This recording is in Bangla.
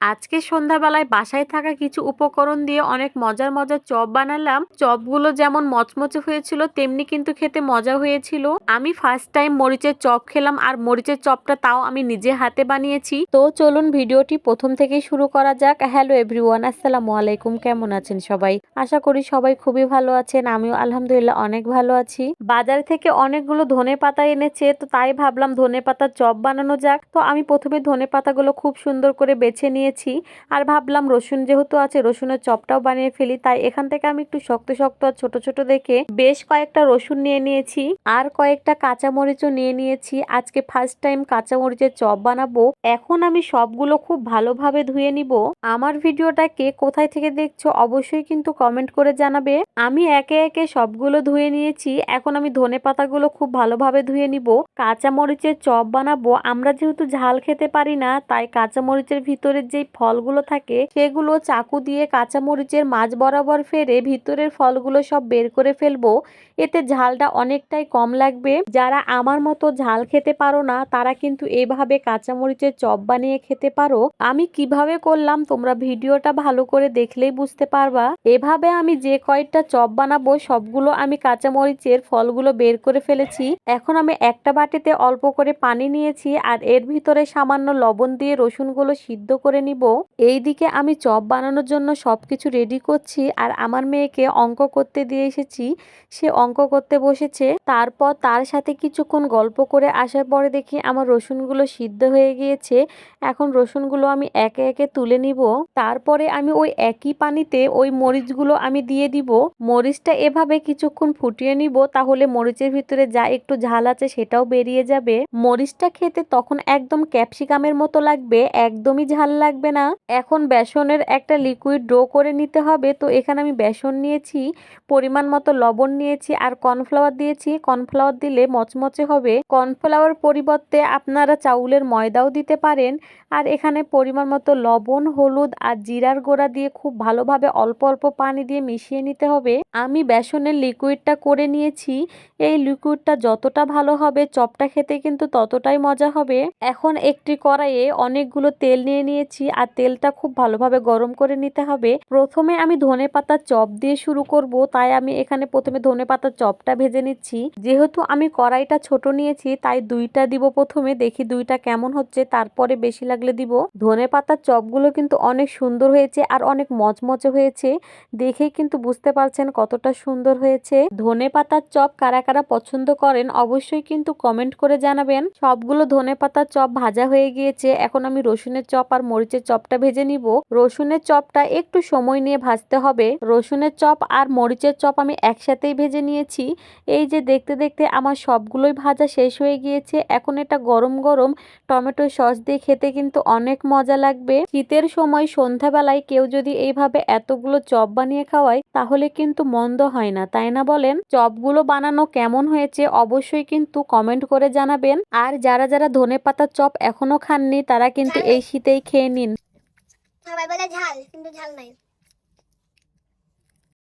আজকে সন্ধ্যাবেলায় বাসায় থাকা কিছু উপকরণ দিয়ে অনেক মজার মজার চপ বানালাম। চপগুলো যেমন মচমচে হয়েছিল তেমনি কিন্তু খেতে মজা হয়েছিল। আমি ফার্স্ট টাইম মরিচের চপ খেলাম, আর মরিচের চপটা তাও আমি নিজে হাতে বানিয়েছি। তো চলুন ভিডিওটি প্রথম থেকেই শুরু করা যাক। হ্যালো এভরিওয়ান, আসসালামু আলাইকুম। কেমন আছেন সবাই? আশা করি সবাই খুবই ভালো আছেন। আমিও আলহামদুলিল্লাহ অনেক ভালো আছি। বাজার থেকে অনেকগুলো ধনে পাতা এনেছে, তো তাই ভাবলাম ধনে পাতার চপ বানানো যাক। তো আমি প্রথমে ধনে পাতাগুলো খুব সুন্দর করে বেছে নিয়েছি, আর ভাবলাম রসুন যেহেতু আছে রসুনের চপটাও বানিয়ে ফেলি। তাই এখান থেকে আমি একটু শক্ত শক্ত আর ছোট ছোট দেখে বেশ কয়েকটা রসুন নিয়ে নিয়েছি, আর কয়েকটা কাঁচামরিচও নিয়ে নিয়েছি। আজকে ফার্স্ট টাইম কাঁচামরিচের চপ বানাবো। এখন আমি সবগুলো খুব ভালোভাবে ধুয়ে নিব। আমার ভিডিওটা কে কোথায় থেকে দেখছো অবশ্যই কিন্তু কমেন্ট করে জানাবে। আমি একে একে সবগুলো ধুয়ে নিয়েছি। এখন আমি ধনে পাতাগুলো খুব ভালোভাবে ধুয়ে নিব। কাঁচামরিচের চপ বানাবো। আমরা যেহেতু ঝাল খেতে পারি না, তাই কাঁচামরিচের ভিতরের যে ফলগুলো থাকে সেগুলো চাকু দিয়ে কাঁচামরিচের মাঝ বরাবর ফেরে ভিতরের ফলগুলো সব বের করে ফেলবো। এতে ঝালটা অনেকটাই কম লাগবে। যারা আমার মতো ঝাল খেতে পারো না তারা কিন্তু এভাবে কাঁচামরিচের চপ বানিয়ে খেতে পারো। আমি কিভাবে করলাম তোমরা ভিডিওটা ভালো করে দেখলেই বুঝতে পারবা। এভাবে আমি যে কয়েকটা চপ বানাবো সবগুলো আমি কাঁচামরিচের ফলগুলো বের করে ফেলেছি। এখন আমি একটা বাটিতে অল্প করে পানি নিয়েছি, আর এর ভিতরে সামান্য লবণ দিয়ে রসুনগুলো সিদ্ধ করে নিব। এইদিকে আমি চপ বানানোর জন্য সবকিছু রেডি করছি, আর আমার মেয়েকে অঙ্ক করতে দিয়ে এসেছি। সে অঙ্ক করতে বসেছে। তারপর তার সাথে কিছুক্ষণ গল্প করে আসার পরে দেখি আমার রসুনগুলো সিদ্ধ হয়ে গিয়েছে। এখন রসুনগুলো আমি একে একে তুলে নিব। তারপরে আমি ওই একই পানিতে ওই মরিচগুলো আমি দিয়ে দিব। মরিচটা এভাবে কিছুক্ষণ ফুটিয়ে নিব, তাহলে মরিচের ভিতরে যা একটু ঝাল আছে সেটাও বেরিয়ে যাবে। মরিচটা খেতে তখন একদম ক্যাপসিকামের মতো লাগবে, একদমই ঝাল লাগবে না। এখন বেসনের একটা লিকুইড ডো করে নিতে হবে। তো এখানে আমি বেসন নিয়েছি, পরিমাণ মতো লবণ নিয়েছি, আর কর্নফ্লাওয়ার দিয়েছি। কর্নফ্লাওয়ার দিলে মচমচে হবে। কর্নফ্লাওয়ার পরিবর্তে আপনারা চাউলের ময়দাও দিতে পারেন। আর এখানে পরিমাণ মতো লবণ, হলুদ আর জিরার গুঁড়া দিয়ে খুব ভালোভাবে অল্প অল্প পানি দিয়ে মিশিয়ে নিতে হবে। আমি বেসনের লিকুইডটা করে নিয়েছি। এই লিকুইডটা যতটা ভালো হবে চপটা খেতে কিন্তু ততটাই মজা হবে। এখন একটি কড়াইয়ে অনেকগুলো তেল নিয়ে নিয়েছি, আর তেলটা খুব ভালোভাবে গরম করে নিতে হবে। প্রথমে আমি ধনেপাতার চপ দিয়ে শুরু করব, তাই আমি এখানে প্রথমে ধনেপাতার চপটা ভেজে নিচ্ছি। যেহেতু আমি কড়াইটা ছোট নিয়েছি তাই দুইটা দিব প্রথমে, দেখি দুইটা কেমন হচ্ছে, তারপরে বেশি লাগলে দিব। ধনেপাতার চপগুলো কিন্তু অনেক সুন্দর হয়েছে আর অনেক মচমচে হয়েছে। দেখেই কিন্তু বুঝতে পারছেন কতটা সুন্দর হয়েছে। ধনেপাতার চপ কারা কারা পছন্দ করেন অবশ্যই কিন্তু কমেন্ট করে জানাবেন। সবগুলো ধনেপাতার চপ ভাজা হয়ে গিয়েছে। এখন আমি রসুনের চপ আর মরিচের চপটা ভেজে নিব। রসুনের চপটা একটু সময় নিয়ে ভাজতে হবে। রসুনের চপ আর মরিচের চপ আমি একসাথেই ভেজে নিয়েছি। এই যে দেখতে দেখতে আমার সবগুলোই ভাজা শেষ হয়ে গিয়েছে। এখন এটা গরম গরম টমেটো সস দিয়ে খেতে কিন্তু অনেক মজা লাগবে। শীতের সময় সন্ধ্যাবেলায় কেউ যদি এইভাবে এতগুলো চপ বানিয়ে খাওয়ায় তাহলে কিন্তু মন্দ হয় না, তাই না বলেন? চপগুলো বানানো কেমন হয়েছে অবশ্যই কিন্তু কমেন্ট করে জানাবেন। আর যারা যারা ধনেপাতার চপ এখনো খাননি তারা কিন্তু এই শীতেই খেয়ে নিন। সবাই বলে ঝাল, কিন্তু ঝাল নাই।